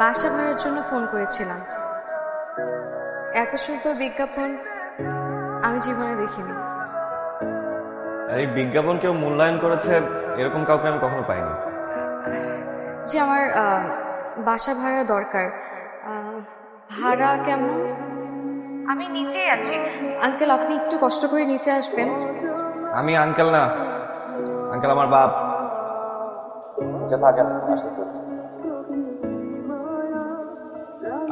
বাসা ভাড়ার জন্য ফোন করেছিলাম। এত সুন্দর বিজ্ঞাপন আমি জীবনে দেখিনি। এই বিজ্ঞাপন কেউ মূল্যায়ন করেছে এরকম কাউকে আমি কখনো পাইনি। যে আমার বাসা ভাড়া দরকার। ভাড়া কেমন? আমি নিচেই আছি আঙ্কেল, আপনি একটু কষ্ট করে নিচে আসবেন। আমি আঙ্কেল না, আঙ্কেল আমার বাপ। নিচে থাকেন, আসতেছে।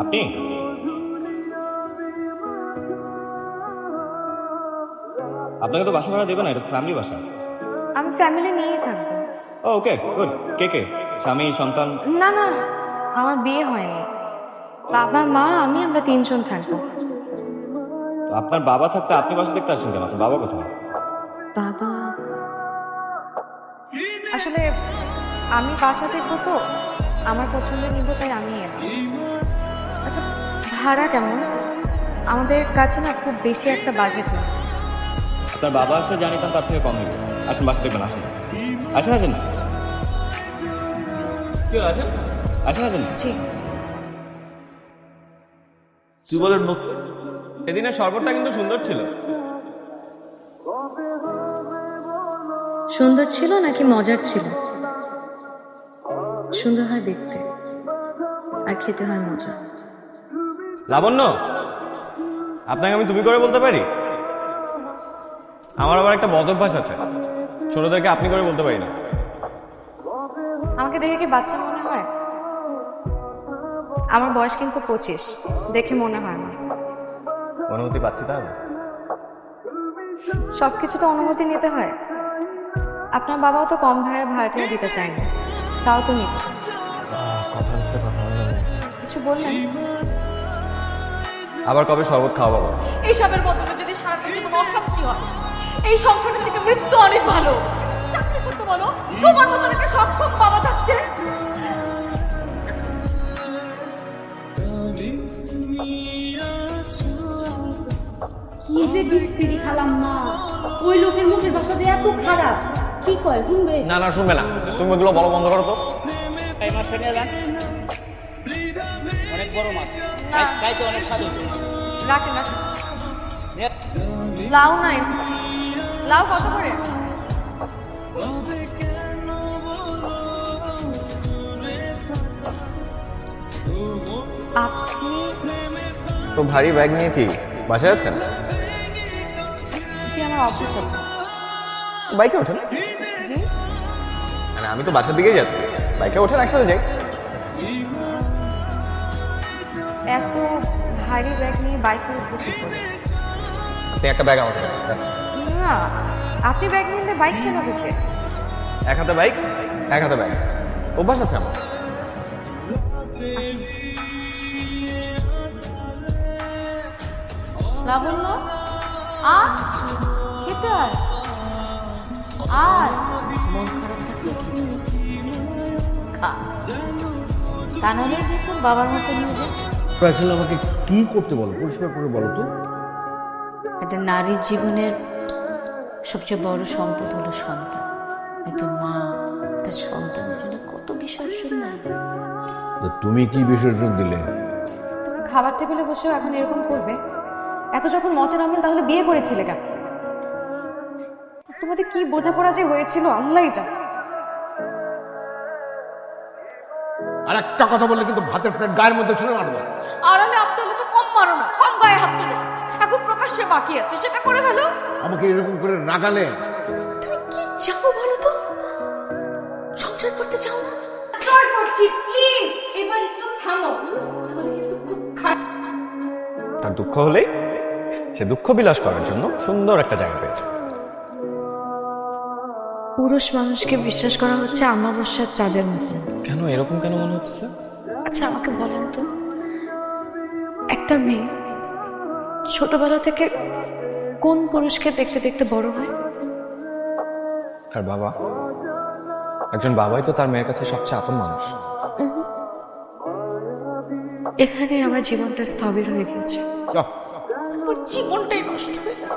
আপনি আপনাকে তো বাসা ভাড়া দেবে না, এটা তো ফ্যামিলি বাসা। আমি ফ্যামিলি নিয়েই থাকবো। Okay good. কে কে? স্বামী, সন্তান? না না, আমার বিয়ে হয়নি। বাবা মা আমি, আমরা 3 জন থাকবো। তো আপনার বাবা থাকতে আপনি বাসা দেখতে আসছেন কেন? আপনার বাবা কোথায়? বাবা আসলে আমি বাসা দেখবো তো, আমার পছন্দ নিব, তাই আমি এলাম। আচ্ছা ভাড়া কেমন? আমাদের কাছে না খুব বেশি একটা বাজেট না। আপনার বাবা আসলে জানিতাম তার থেকে কম নেবে। আসেন বাসা দেখবেন, আসেন আসেন আসেন। কি হলো, আসেন আসেন আসেন। জি তুই বলে সেদিনের শরবতটা কিন্তু সুন্দর ছিল। সুন্দর ছিল নাকি মজার ছিল? সুন্দর হয় দেখতে, আর খেতে হয় মজা। লাবণ্য, আপনাকে আমি তুমি করে বলতে পারি? আমার আবার একটা বদ অভ্যাস আছে, ছোটদেরকে আপনি করে বলতে পারি না। আমাকে দেখে কি বাচ্চা মনে হয়? আমার বয়স কিন্তু 25, দেখে মনে হয় না। অনুমতি পাচ্ছি তাহলে? সবকিছু তো অনুমতি নিতে হয়। আপনার বাবাও তো কম ভাড়ায় ভাড়াটিয়া দিতে চায় না, তাও তো নিচ্ছে। কথা বলতে কথা বলতে কিছু বললেন? আবার কবে শরবত খাওয়া বাবা? এইসবের বদলে যদি সারাটা জীবন অশান্তি হয়, এই সংসার থেকে মৃত্যু অনেক ভালো। চাকরি করতে বলো, তোমার মতন একটা সক্ষম বাবা থাকতে। কি যে বিস্তিরি খালাম মা, ওই লোকের মুখের ভাষা যে এত খারাপ, কি কয় শুনবে? না না, শুনবে না। তুমি ওগুলো বলো বন্ধ করো তো। এই মাছটা নিয়ে যান, অনেক বড় মাছ, খাইতে অনেক স্বাদ। রাখেন রাখেন। লাউ নাই? লাউ কত করে? আপনি তো ভারী ব্যাগ নিয়ে কি বাসায় যাচ্ছেন? জি আমার অফিস আছে। বাইকে ওঠেন। জি মানে আমি তো বাসার দিকেই যাচ্ছি, বাইকে ওঠেন, একসাথে যাই। এত ভারী ব্যাগ নিয়ে বাইকে উঠবো কি করে? আপনি একটা ব্যাগ আমার সাথে দেন। না, আপনি ব্যাগ নিলে বাইক চালাবে কে? এক হাতে বাইক, এক হাতে ব্যাগ, অভ্যাস আছে আমার। আসুন। লাবণ্য, খেতে আয়। মন খারাপ থাকলে খা, তা নাহলে যে তোর বাবার মতো নিয়ে যায়। আসলে আমাকে কি করতে বলো, পরিষ্কার করে বলো তো। একটা নারীর জীবনের সবচেয়ে বড় সম্পদ হলো সন্তান। একটা মা তার সন্তানের জন্য কত বিসর্জন দেয়। তো তুমি কি বিসর্জন দিলে? তোমরা খাবার টেবিলে বসেও এখন এরকম করবে? এত যখন মতের আমল, তাহলে বিয়ে করেছিলে কেন? তোমাদের কি বোঝাপড়া যে হয়েছিল আল্লাহই জানে। আর একটা কথা বললে কিন্তু ভাতের প্লেট গায়ের মধ্যে ছুঁড়ে মারবো। আড়ালে হাত তুলে তো কম মারো না, কম গায়ে হাত তুলো। এখন প্রকাশ্যে বাকি আছে, সেটা করে ফেলো। আমাকে এরকম করে রাগালে তুমি কি চাও বলো তো? সংসার করতে চাও না? সর করছি প্লিজ, এবার একটু থামো, আমার কিন্তু খুব খারাপ। তার দুঃখ হলেই সে দুঃখ বিলাস করার জন্য সুন্দর একটা জায়গা পেয়েছে। পুরুষ মানুষকে বিশ্বাস করা হচ্ছে অমাবস্যার চাঁদের মতো। কেন এরকম কেন মনে হচ্ছে? আচ্ছা আমাকে বলেন তো, একটা মেয়ে ছোটবেলা থেকে কোন পুরুষকে দেখতে দেখতে বড় হয়? তার বাবা। একজন বাবাই তো তার মেয়ের কাছে সবচেয়ে আপন মানুষ। এখানে আমার জীবনটা স্থবির হয়ে গেছে। তোমার জীবনটাই নষ্ট হয়ে যাবে।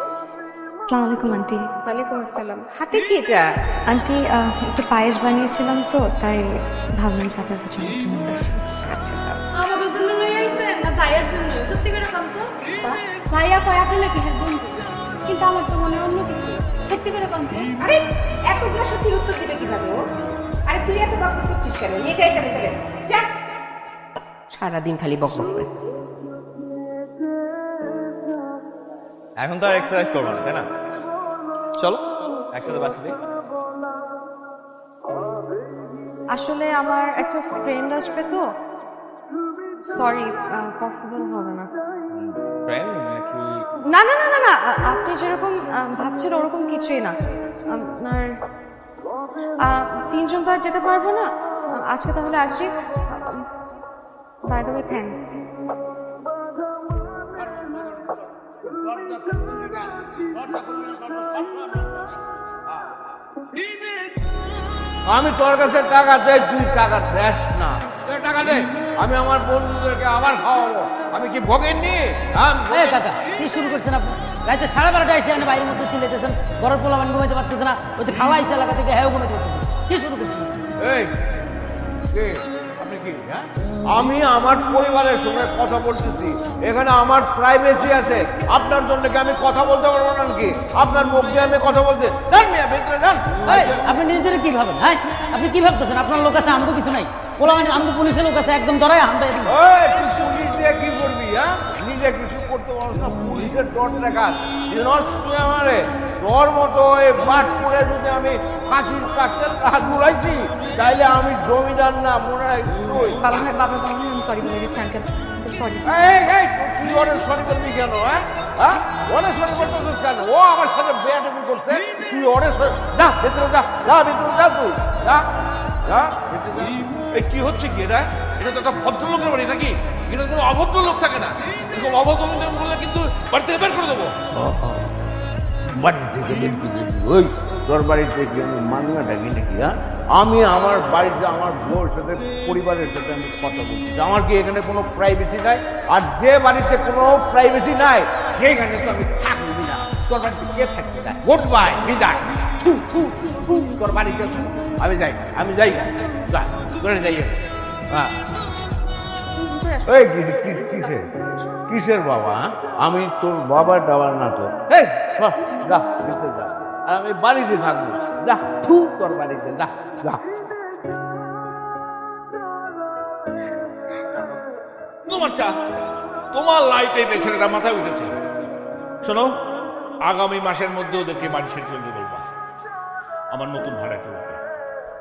আসসালামু আলাইকুম আন্টি। ওয়ালাইকুম আসসালাম। হাতে কি এটা? আন্টি একটু পায়েস বানিয়েছিলাম তো, তাই ভাবলাম যে আপনার কাছে একটু নিয়ে আসি। আচ্ছা আমাদের জন্য লই আইছেন না ভাইয়ার জন্য? সত্যি করে কম তো। ভাইয়া কয় আপনি নাকি হ্যাঁ বন্ধু, কিন্তু আমার তো মনে হয় অন্য কিছু। সত্যি করে কম তো। আরে এতগুলো সত্যির উত্তর দিবে কিভাবে ও? আরে তুই এত বক বক করছিস কেন? নিয়ে যাই কেন ফেলে যা। সারাদিন খালি বক বক করে। এখন তো আর এক্সারসাইজ করবো না, তাই না? চলো একসাথে বাসে যাই। আসলে আমার একটা ফ্রেন্ড আসবে তো, সরি পসিবল হবে না। ফ্রেন্ড নাকি? না না না না না, আপনি যেরকম ভাবছেন ওরকম কিছুই না। আপনার তিনজন তো আর যেতে পারবো না। আজকে তাহলে আসি। By the way thanks. আমি তোর কাছে টাকা চাই, তুই টাকা দেস না। তুই টাকা দে, আমি আমার বন্ধুদেরকে আবার খাওয়াবো। আমি কি ভোগেন নি? এই কাকা কি শুরু করছেন আপনি? রাতে 12:30 এসে এনে বাইরের মধ্যে চিল্লাইতেছেন, ঘরের পোলাপান ঘুমাইতে পারতেছে না, ওই যে খাওয়া আইসা এলাকা থেকে হ্যাঁ ঘুমাইতে পারতেছে না। কি শুরু করছেন? এই কে? আপনি কি? হ্যাঁ, আমি আমার পরিবারের সঙ্গে কথা বলতেছি। এখানে আমার প্রাইভেসি আছে। আপনার জন্য কি আমি কথা বলতে পারবো না নাকি? আপনার মুখ দিয়ে আমি কথা বলতে যান, মিয়া ভিতরে যান। এই, আপনি নিজেরা কি ভাবেন? হ্যাঁ, আপনি কি ভাবতেছেন? আপনার লোক আছে, আমগো কিছু নাই। পোলাপান আমগো পুলিশের লোক আছে, একদম ধরাই হামদাই দিন। ওই তুই পুলিশ দিয়ে কি করবি? হ্যাঁ, নিজে কিছু করতে পারছ না, পুলিশের ডর দেখা তুই আমারে তোর মতো এই বাট করে যদি আমি ফাঁসির কাছে হাত ঘুরাইছি, তাইলে আমি জমিদার না, মনে রাখিস তুই। বাবা ভাই বাবা বাবা আমি সরি বলে দিচ্ছি আঙ্কেল, সরি। এই এই তুই অনেক সরি করবি কেন? হ্যাঁ হ্যাঁ, অনেক সরি করতেছিস কেন? ও আমার সাথে বেয়াদবি করছে, তুই অনেক সরি। যা ভেতরে যা, যা ভেতরে যা, তুই যা যা ভেতরে যা। এই কি হচ্ছে কি এটা? এটা তো একটা ভদ্রলোকের বাড়ি নাকি? এটা কোনো অভদ্র লোক থাকে না। এরকম অভদ্র লোক বললে কিন্তু বাড়ি থেকে বের করে দেবো। বাড়ি থেকে বের করে দিবি? ওই তোর বাড়িতে কি আমি মান্না ডাকি নাকি? হ্যাঁ, আমি আমার বাড়িতে আমার বউর সাথে পরিবারের সাথে আমি কথা বলছি। আমার কি এখানে কোনো প্রাইভেসি নাই? আর যে বাড়িতে কোনো প্রাইভেসি নাই সেইখানে তো আমি থাকবি না। তোর বাড়িতে কে থাকতে চায়? গুড বাই, বিদায়। থু থু থু, তোর বাড়িতে আমি যাই, আমি যাই। যা করে যাই। হ্যাঁ, এই কিসের কিসের বাবা? আমি তোর বাবার দাবার না তোর। এই সর, যা ভিতরে যা। আর আমি বাড়িতে থাকবো। যা থু, তোর বাড়িতে যা যা। তোমার চা, তোমার লাইফে এই ছেলেটা মাথায় উঠেছে। শোনো, আগামী মাসের মধ্যে ওদেরকে বাড়ি ছেড়ে চলতে বলবা। আমার নতুন ভাড়াটা উঠবে।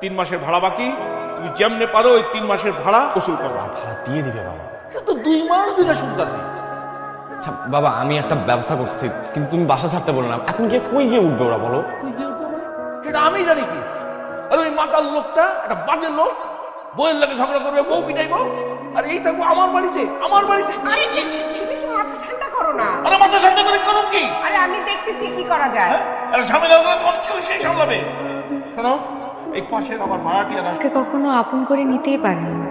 3 মাসের ভাড়া বাকি। তুমি যেমনে পারো ওই 3 মাসের ভাড়া ওসুল করবা। ভাড়া দিয়ে দিবে বাবা। সে তো 2 মাস ধরে শুনতেছি। আচ্ছা বাবা, আমি একটা ব্যবস্থা করছি, কিন্তু তুমি বাসা ছাড়তে বলো না। এখন গিয়ে কই গিয়ে উঠবে ওরা বলো? সেটা আমি জানি কি? আর ওই মাতাল লোকটা একটা বাজে লোক, বউয়ের লাগে ঝগড়া করবে, বউ পিটাইবো, আর এই থাকবো আমার বাড়িতে। আমার বাড়িতে আরে ছি ছি ছি, তুমি একটু মাথা ঠান্ডা করো না। আরে মাথা ঠান্ডা করে করুন কি? আরে আমি দেখতেছি কি করা যায়। আরে ঝামেলা হলে তোমার কেউ সেই সামলাবে। শোনো, এই পাশের আমার ভাড়াটিয়ারা ওকে কখনো আপন করে নিতেই পারিনি না।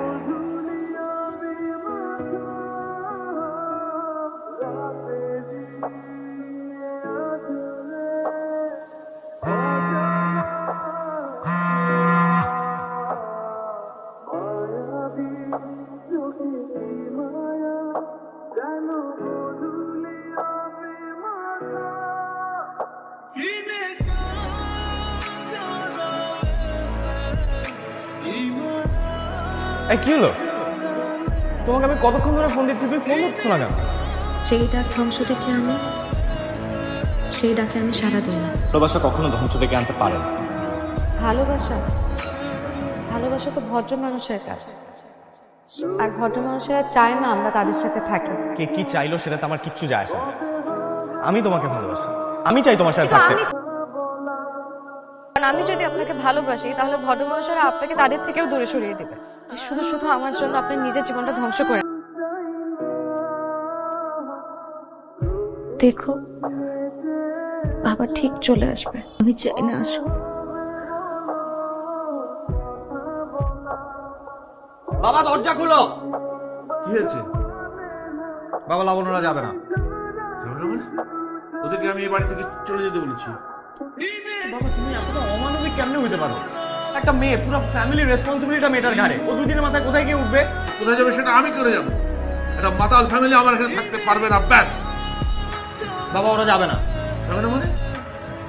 এই কি হলো? তোমাকে আমি কতক্ষণ ধরে ফোন দিচ্ছি, তুমি ফোন ধরছো না কেন? সেই ডাক ধ্বংস ডেকে আমি, সেই ডাকে আমি সাড়া দিই না। ভালোবাসা কখনো ধ্বংস ডেকে আনতে পারে না। ভালোবাসা, ভালোবাসা তো ভদ্র মানুষের কাজ, আর ভদ্র মানুষেরা চায় না আমরা তাদের সাথে থাকি। কে কি চাইলো সেটাতে আমার কিচ্ছু যায় আসে না। আমি তোমাকে ভালোবাসি, আমি চাই তোমার সাথে কিন্তু থাকতে। আমি যদি আপনাকে ভালোবাসি, তাহলে ভদ্র মানুষেরা আপনাকে তাদের থেকেও দূরে সরিয়ে দেবে। শুধু শুধু আমার জন্য আপনি নিজের জীবনটা ধ্বংস করে। দেখো, বাবা ঠিক চলে আসবে, আমি চাই না আসো। বাবা দরজা খুলো। কি হয়েছে? বাবা লাবণ্যরা যাবে না। ওদেরকে আমি এই বাড়ি থেকে চলে যেতে বলেছি। বাবা তুমি এতটা অমানবিক কেমনে হইতে পারো? একটা মেয়ে, পুরো ফ্যামিলি রেসপন্সিবিলিটি মেয়েটার ঘাড়ে, ও দুদিনের মাথায় কোথায় গিয়ে উঠবে? কোথায় যাবে সেটা আমি করে যাবো। একটা মাতাল ফ্যামিলি আমার এখানে থাকতে পারবে না, ব্যাস। বাবা ওরা যাবে না। যাবে না মানে?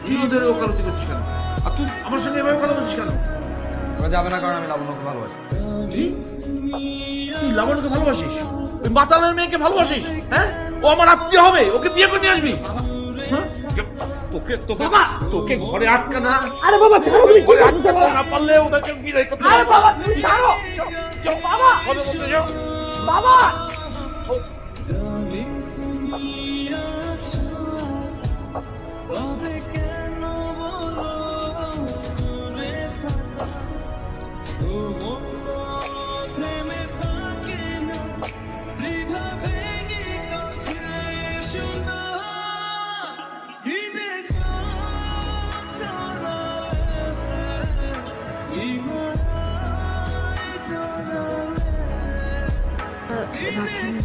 তুই ওদের ওকালতি করছিস কেন? আর তুই আমার সঙ্গে এভাবে কথা বলছিস কেন? ওরা যাবে না কারণ আমি লাবণ্যকে ভালোবাসি। কি? তুই লাবণ্যকে ভালোবাসিস? ওই মাতালের মেয়েকে ভালোবাসিস? হ্যাঁ, ও আমার আত্মীয় হবে, ওকে বিয়ে করে নিয়ে আসবি। হ্যাঁ? তোকে তোকে তোকে ঘরে আটকা না। আরে বাবা ঘরে আটকা না পারলে ওদেরকে বিদায় করতে। আরে বাবা তুমি ছাড়ো বাবা কবে বলতে যাও? বাবা রাখেন,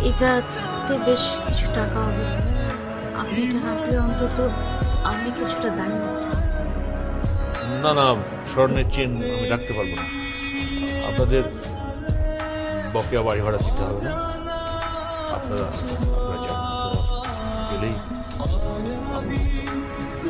এটাতে বেশ কিছু টাকা হবে। আপনি এটা রাখলে অন্তত আমি কিছুটা দায় মুক্ত হব। না না, স্বর্ণের চেন আমি রাখতে পারবো না। আপনাদের বকেয়া বাড়ি ভাড়া দিতে হবে না। আপনারা যান, গেলেই আমি মুক্ত।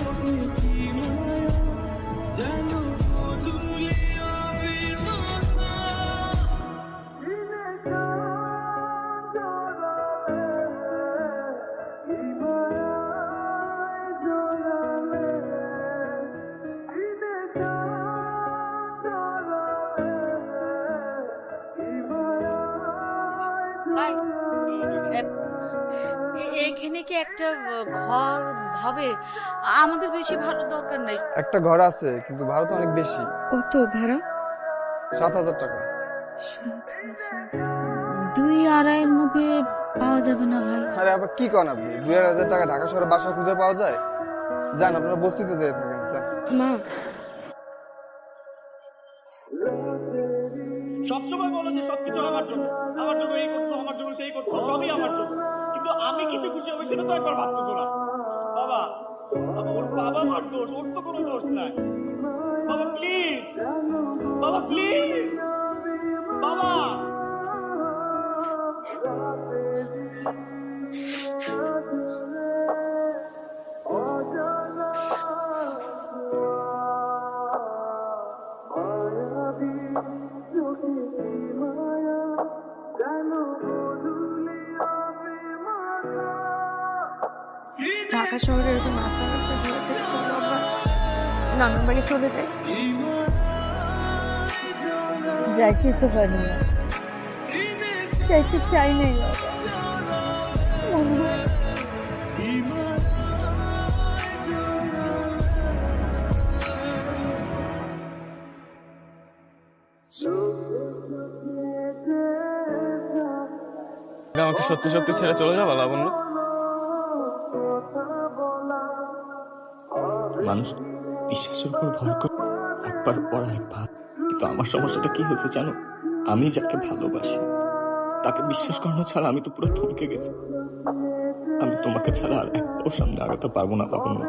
এখানে কি একটা ঘর হবে? আমাদের বেশি ভালো দরকার নাই। একটা ঘর আছে কিন্তু ভাড়া তো অনেক বেশি। কত ভাড়া? 7,000 টাকা। 2-2.5 মধ্যে পাওয়া যাবে না ভাই? আরে আবার কি কন আপনি? 2,000 টাকা ঢাকা শহরে বাসা খুঁজে পাওয়া যায়? যান আপনারা বস্তিতে যেয়ে থাকেন। যান। মা, সবসময় বলো যে সবকিছু আমার জন্য এই করছো, আমার জন্য সেই করছো, সবই আমার জন্য। কিন্তু আমি কিসে খুশি হবে সেটা তো একবার ভাবতেছো না। বাবা বাবা, ওর বাবা মার দোষ, ওর তো কোনো দোষ নাই। বাবা প্লিজ, বাবা প্লিজ, বাবা। ঢাকা শহরে এরকম রাস্তা রাস্তা ঘুরে থেকে চলো আমরা নানার বাড়ি চলে যাই। যাইতে তো পারি না, যাইতে চাই নাই আমাকে সত্যি সত্যি ছেড়ে চলে যাবা লাবণ্য? মানুষ বিশ্বাসের উপর ভর করে একবার পর একবার, কিন্তু আমার সমস্যাটা কি হয়েছে জানো? আমি যাকে ভালোবাসি তাকে বিশ্বাস করানো ছাড়া আমি তো পুরো থমকে গেছি। আমি তোমাকে ছাড়া আর এক পাও সামনে আগাতে পারবো না লাবণ্য।